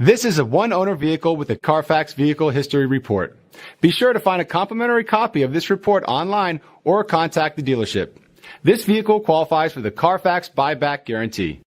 This is a one-owner vehicle with a Carfax Vehicle History Report. Be sure to find a complimentary copy of this report online or contact the dealership. This vehicle qualifies for the Carfax Buyback Guarantee.